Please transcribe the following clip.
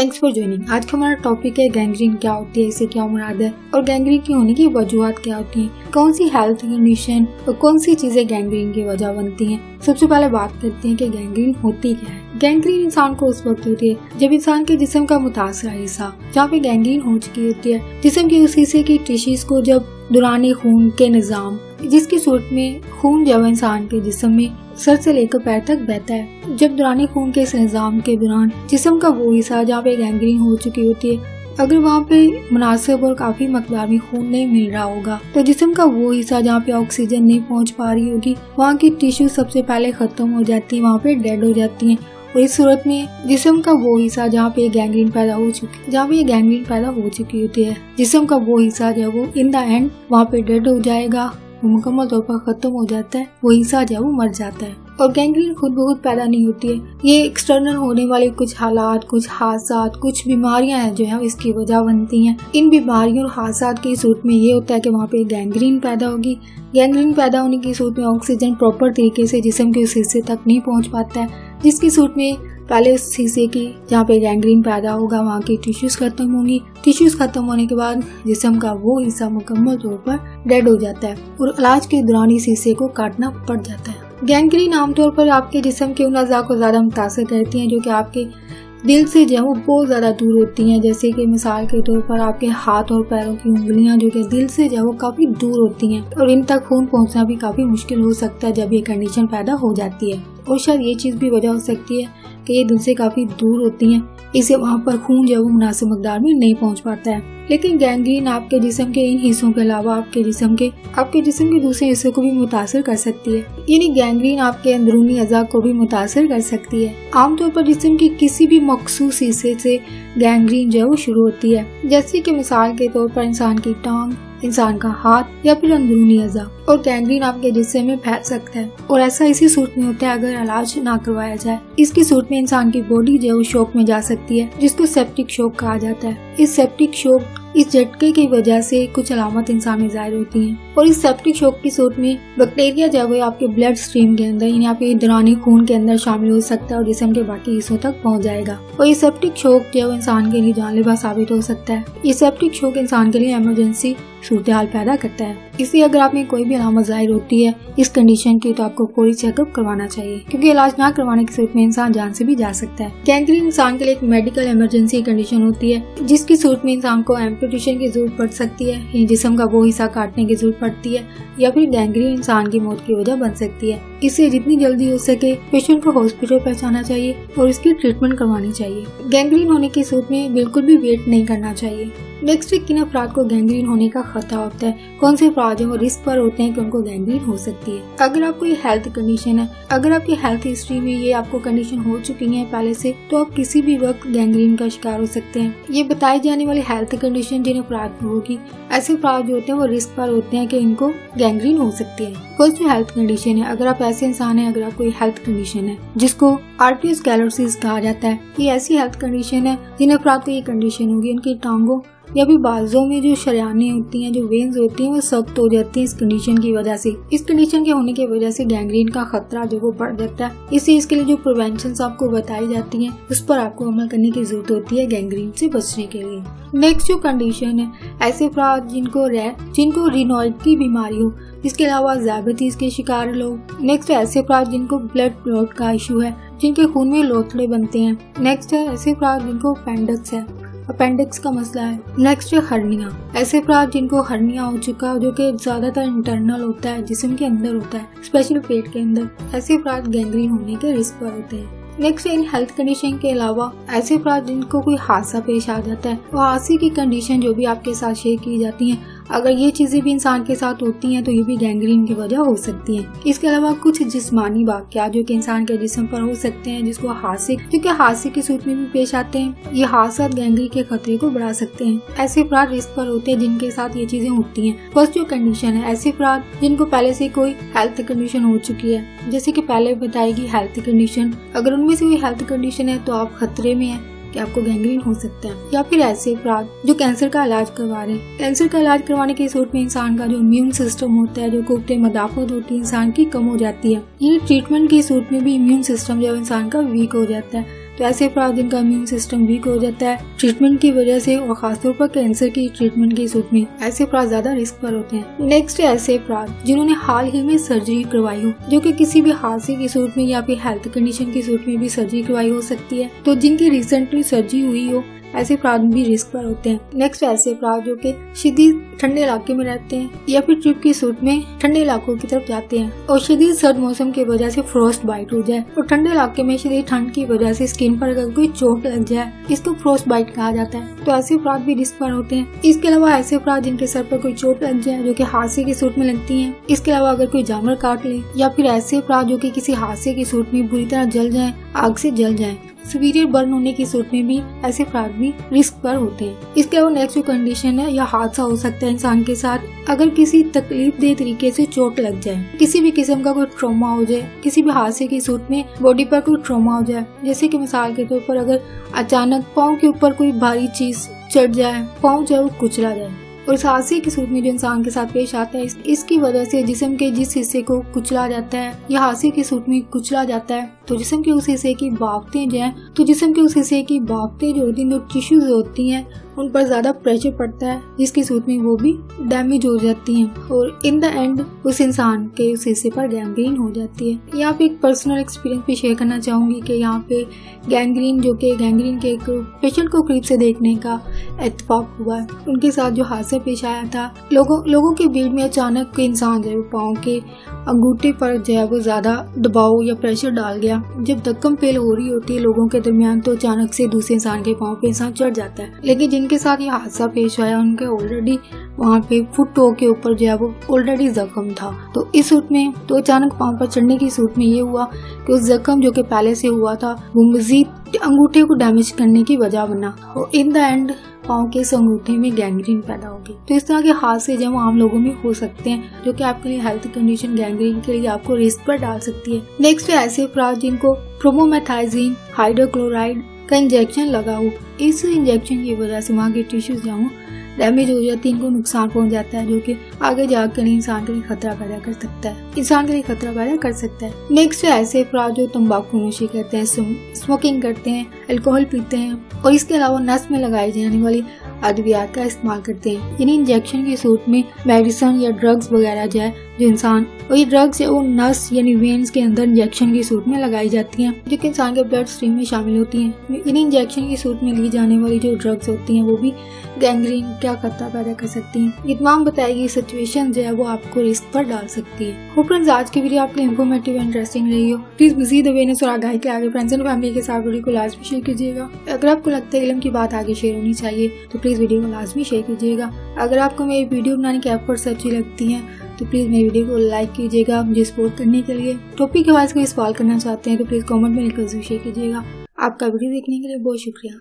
Thanks for joining. आज का हमारा टॉपिक है गैंग्रीन क्या होती है, इससे क्या मुराद है और गैंग्रीन की होने की वजूहत क्या होती हैं, कौन सी हेल्थ कंडीशन और कौन सी चीजें गैंग्रीन की वजह बनती हैं। सबसे पहले बात करते हैं कि गैंग्रीन होती क्या है। गैंग्रीन इंसान को उस वक्त होती है जब इंसान के जिस्म का मुतासरा हिस्सा जहाँ पे गैंग्रीन हो चुकी होती है, जिस्म के उस हिस्से की टिश्यूज को जब दौरान खून के निजाम, जिसकी सूरत में खून जब इंसान के जिस्म में सर से लेकर पैर तक बहता है, जब दौरान खून के इस निजाम के दौरान जिस्म का वो हिस्सा जहाँ पे गैंग्रीन हो चुकी होती है, अगर वहाँ पे मुनासिब और काफी मकदार में खून नहीं मिल रहा होगा तो जिस्म का वो हिस्सा जहाँ पे ऑक्सीजन नहीं पहुँच पा रही होगी, वहाँ की टिश्यू सबसे पहले खत्म हो जाती है, वहाँ पे डेड हो जाती है। और इस सूरत में जिस्म का वो हिस्सा जहाँ पे गैंग्रीन पैदा हो चुकी होती है, जिस्म का वो हिस्सा जो वो इन द एंड वहाँ पे डेड हो जाएगा, मुकम्मल तौर पर खत्म हो जाता है, वो हिस्सा जो वो मर जाता है। और गैंग्रीन खुद ब खुद पैदा नहीं होती है, ये एक्सटर्नल होने वाले कुछ हालात, कुछ हादसात, कुछ बीमारियां हैं जो है इसकी वजह बनती हैं। इन बीमारियों और हादसात की सूरत में ये होता है कि वहाँ पे गैंग्रीन पैदा होगी। गैंग्रीन पैदा होने की सूरत में ऑक्सीजन प्रॉपर तरीके से जिस्म के उस हिस्से तक नहीं पहुँच पाता है, जिसकी सूरत में पहले उस हिस्से की जहाँ पे गैंग्रीन पैदा होगा वहाँ की टिश्यूज खत्म होंगी। टिश्यूज खत्म होने के बाद जिस्म का वो हिस्सा मुकम्मल तौर पर डेड हो जाता है और इलाज के दौरान इस हिस्से को काटना पड़ जाता है। गैंग्रीन आमतौर पर आपके जिस्म के उन अज़ा को ज्यादा मुतासर करती हैं जो कि आपके दिल से जो है वो बहुत ज्यादा दूर होती हैं। जैसे कि मिसाल के तौर पर आपके हाथ और पैरों की उंगलियां जो कि दिल से जो है वो काफी दूर होती हैं और इन तक खून पहुंचना भी काफी मुश्किल हो सकता है जब ये कंडीशन पैदा हो जाती है। और शायद ये चीज भी वजह हो सकती है कि ये दिल से काफी दूर होती हैं, इसे वहाँ पर खून जो है वो मुनासिब मकदार में नहीं पहुँच पाता है। लेकिन गैंग्रीन आपके जिस्म के इन हिस्सों के अलावा आपके जिस्म के दूसरे हिस्सों को भी मुतासर कर सकती है, यानी गैंग्रीन आपके अंदरूनी अज़ा को भी मुतासर कर सकती है। आमतौर पर जिस्म के किसी भी मखसूस हिस्से से गैंग्रीन जो है वो शुरू होती है, जैसे कि मिसाल के तौर पर इंसान की टांग, इंसान का हाथ या फिर अंदरूनी अज़ा। और गैंग्रीन आपके जिस्म में फैल सकता है और ऐसा इसी सूरत में होता है अगर इलाज ना करवाया जाए। इसकी सूरत में इंसान की बॉडी जो है शॉक में जा सकती है, जिसको सेप्टिक शॉक कहा जाता है। इस सेप्टिक शॉक, इस झटके की वजह से कुछ अलामत इंसान में जाहिर होती हैं और इस सेप्टिक शॉक की सूरत में बैक्टीरिया जो है आपके ब्लड स्ट्रीम के अंदर यानी आपके दौरानी खून के अंदर शामिल हो सकता है और जिस्म के बाकी हिस्सों तक पहुंच जाएगा और ये सेप्टिक शॉक जो है इंसान के लिए जानलेवा साबित हो सकता है। ये सेप्टिक शॉक इंसान के लिए इमरजेंसी सूरत हाल पैदा करता है। इसलिए अगर आप में कोई भी अलामत जाहिर होती है इस कंडीशन की तो आपको पूरी चेकअप करवाना चाहिए, क्योंकि इलाज ना करवाने की सूरत में इंसान जान से भी जा सकता है। गैंग्रीन इंसान के लिए एक मेडिकल इमरजेंसी कंडीशन होती है जिसकी सूरत में इंसान को एम्पुटेशन की जरूरत पड़ सकती है, जिस्म का वो हिस्सा काटने की जरूरत पड़ती है या फिर गैंग्रीन इंसान की मौत की वजह बन सकती है। इससे जितनी जल्दी हो सके पेशेंट को हॉस्पिटल पहुंचाना चाहिए और इसकी ट्रीटमेंट करवानी चाहिए। गैंग्रीन होने की सूरत में बिल्कुल भी वेट नहीं करना चाहिए। नेक्स्ट, किन अफराद को गैंग्रीन होने का खतरा होता है, कौन से अफराद वो रिस्क पर होते हैं कि उनको गैंग्रीन हो सकती है। अगर आपको ये हेल्थ कंडीशन है, अगर आपकी हेल्थ हिस्ट्री में ये आपको कंडीशन हो चुकी है पहले से, तो आप किसी भी वक्त गैंग्रीन का शिकार हो सकते हैं। ये बताई जाने वाली हेल्थ कंडीशन जिन अफराद को होगी, ऐसे अफराद जो होते हैं वो रिस्क पर होते हैं कि इनको गैंग्रीन हो सकती है। फर्स्ट जो हेल्थ कंडीशन है, अगर आप ऐसे इंसान है, अगर आपको हेल्थ कंडीशन है जिसको आर्टेरियोस्क्लेरोसिस कहा जाता है, ये ऐसी हेल्थ कंडीशन है जिन अफराद को ये कंडीशन होगी उनकी टांगों या भी बाजों में जो शरियानें होती हैं, जो वेन्स होती हैं, वो सख्त हो जाती हैं इस कंडीशन की वजह से। इस कंडीशन के होने की वजह से गैंग्रीन का खतरा जो वो बढ़ जाता है। इसलिए इसके लिए जो प्रिवेंशन आपको बताई जाती हैं उस पर आपको अमल करने की जरूरत होती है गैंग्रीन से बचने के लिए। नेक्स्ट जो कंडीशन है, ऐसे अफराद जिनको रिनॉइड की बीमारी हो, इसके अलावा डायबिटीज के शिकार लोग। नेक्स्ट ऐसे अफराद जिनको ब्लड क्लॉट का इशू है, जिनके खून में लोथड़े बनते हैं। नेक्स्ट है ऐसे अफराद जिनको अपेंडिक्स का मसला है। नेक्स्ट है हर्निया, ऐसे अफराद जिनको हर्निया हो चुका है जो कि ज्यादातर इंटरनल होता है, जिस्म के अंदर होता है, स्पेशली पेट के अंदर। ऐसे अफराद गैंग्रीन होने के रिस्क पर होते हैं। नेक्स्ट इन हेल्थ कंडीशन के अलावा ऐसे अफराद जिनको कोई हादसा पेश आ जाता है, वो हादसे की कंडीशन जो भी आपके साथ शेयर की जाती हैं, अगर ये चीजें भी इंसान के साथ होती हैं तो ये भी गैंग्रीन की वजह हो सकती हैं। इसके अलावा कुछ जिस्मानी वाक़यात जो कि इंसान के जिस्म पर हो सकते हैं, जिसको हादसे की सूरत में भी पेश आते हैं, ये हादसा गैंग्रीन के खतरे को बढ़ा सकते हैं। ऐसे अफराद रिस्क पर होते हैं जिनके साथ ये चीजें होती हैं। फर्स्ट जो कंडीशन है, ऐसे अफराद जिनको पहले से कोई हेल्थ कंडीशन हो चुकी है, जैसे कि पहले बताएगी हेल्थ कंडीशन, अगर उनमें से कोई हेल्थ कंडीशन है तो आप खतरे में हैं कि आपको गैंग्रीन हो सकता है। या फिर ऐसे अफराद जो कैंसर का इलाज करवा रहे हैं, कैंसर का इलाज करवाने की सूरत में इंसान का जो इम्यून सिस्टम होता है, जो कुव्वत मदाफत होती है इंसान की, कम हो जाती है। ये ट्रीटमेंट की सूरत में भी इम्यून सिस्टम जब इंसान का वीक हो जाता है तो ऐसे अफराद जिनका इम्यून सिस्टम वीक हो जाता है ट्रीटमेंट की वजह से और खासतौर पर कैंसर की ट्रीटमेंट की सूरत में, ऐसे अफराद ज्यादा रिस्क पर होते हैं। नेक्स्ट है ऐसे अफराद जिन्होंने हाल ही में सर्जरी करवाई हो, जो कि किसी भी हादसे की सूरत में या फिर हेल्थ कंडीशन की सूरत में भी सर्जरी करवाई हो सकती है। तो जिनकी रिसेंटली सर्जरी हुई हो, ऐसे अफराद भी रिस्क पर होते हैं। नेक्स्ट ऐसे अफराद जो कि शदीद ठंडे इलाके में रहते हैं या फिर ट्रिप की सूरत में ठंडे इलाकों की तरफ जाते हैं और शदीद सर्द मौसम की वजह से फ्रोस्ट बाइट हो जाए और ठंडे इलाके में शदीद ठंड की वजह से स्किन पर अगर कोई चोट लग जाए, इसको फ्रोस्ट बाइट कहा जाता है। तो ऐसे अफराद भी रिस्क पर होते हैं। इसके अलावा ऐसे अफराद जिनके सर पर कोई चोट लग जाए जो कि हादसे की सूरत में लगती है, इसके अलावा अगर कोई जानवर काट ले या फिर ऐसे अफराद जो कि किसी हादसे की सूरत में बुरी तरह जल जाए, आग से जल जाए, सीवियर बर्न होने की सूरत में भी ऐसे अफराद भी रिस्क पर होते हैं। इसके अलावा नेक्स्ट जो कंडीशन है या हादसा हो सकता है इंसान के साथ अगर किसी तकलीफदेह तरीके से चोट लग जाए, किसी भी किस्म का कोई ट्रॉमा हो जाए, किसी भी हादसे की सूरत में बॉडी पर कोई ट्रॉमा हो जाए, जैसे कि मिसाल के तौर पर अगर अचानक पाँव के ऊपर कोई भारी चीज चढ़ जाए, पाँव जो है वो कुचला जाए और इस हादसे की सूरत में जो इंसान के साथ पेश आता है, इसकी वजह से जिस्म के जिस हिस्से को कुचला जाता है या हादसे की सूरत में कुचला जाता है, तो जिस्म के उस हिस्से की बाफ्तें जो हैं, जो होती हैं, जो टिश्यूज होती हैं, उन पर ज्यादा प्रेशर पड़ता है, जिसकी सूरत में वो भी डैमेज हो जाती हैं और इन द एंड उस इंसान के उस हिस्से पर गैंग्रीन हो जाती है। यहाँ पे एक पर्सनल एक्सपीरियंस भी शेयर करना चाहूंगी कि यहाँ पे गैंग्रीन के एक पेशेंट को करीब से देखने का इत्तेफाक हुआ है। उनके साथ जो हादसा पेश आया था, लोगों के भीड़ में अचानक इंसान जो है पाँव के अंगूठे पर जो है वो ज्यादा दबाव या प्रेशर डाल गया। जब धक्कम पेल हो रही होती है लोगों के दरमियान, तो अचानक से दूसरे इंसान के पाँव पे इंसान चढ़ जाता है। लेकिन जिनके साथ ये हादसा पेश आया उनके ऑलरेडी वहाँ पे फुट टो के ऊपर जो है वो ऑलरेडी जख्म था। तो इस सूरत में तो अचानक पाँव पर चढ़ने की सूरत में ये हुआ कि उस जख्म जो कि पहले से हुआ था वो मजीद अंगूठे को डैमेज करने की वजह बना और इन द एंड पाँव के इस अंगूठे में गैंग्रीन पैदा होगी। तो इस तरह के हादसे जो आम लोगों में हो सकते हैं, जो कि आपके लिए हेल्थ कंडीशन गैंग्रीन के लिए आपको रिस्क पर डाल सकती है। नेक्स्ट है ऐसे अफराद जिनको प्रोमोमेथाइजिन हाइड्रोक्लोराइड का इंजेक्शन लगा हो। इस इंजेक्शन की वजह से वहाँ के टिश्यूज जो डैमेज हो जाती है, इनको नुकसान पहुंच जाता है, जो कि आगे जाकर इंसान के लिए खतरा पैदा कर सकता है। नेक्स्ट है ऐसे अफराद जो तंबाकू नोशी करते हैं, स्मोकिंग करते हैं, अल्कोहल पीते हैं और इसके अलावा नस में लगाई जाने वाली अद्वियात का इस्तेमाल करते हैं। यानी इंजेक्शन की सूरत में मेडिसिन या ड्रग्स वगैरह जो है जो इंसान और ये ड्रग्स है वो नस यानी वेन्स के अंदर इंजेक्शन की सूरत में लगाई जाती हैं, जो कि इंसान के ब्लड स्ट्रीम में शामिल होती हैं। यानी इंजेक्शन की सूरत में ली जाने वाली जो ड्रग्स होती हैं वो भी गैंग्रीन का खतरा पैदा कर सकती हैं। ये तमाम बताएगी सिचुएशन जो है वो आपको रिस्क पर डाल सकती है। होप फ्रेंड्स आज की वीडियो आपके लिए इन्फॉर्मेटिव और इंटरेस्टिंग रही हो। प्लीज मजीद अवेयरनेस और आगाही के आगे फ्रेंड्स एंड फैमिली के साथ वीडियो को लाजमी शेयर कीजिएगा। अगर आपको लगता है इल्म की बात आगे शेयर होनी चाहिए तो प्लीज वीडियो को लाजमी शेयर कीजिएगा। अगर आपको मेरी वीडियो बनाने की एफर्ट्स अच्छी लगती हैं तो प्लीज मेरी वीडियो को लाइक कीजिएगा मुझे सपोर्ट करने के लिए। टॉपिक के बाद कोई सवाल करना चाहते हैं तो प्लीज कमेंट में लिखकर शेयर कीजिएगा। आपका वीडियो देखने के लिए बहुत शुक्रिया।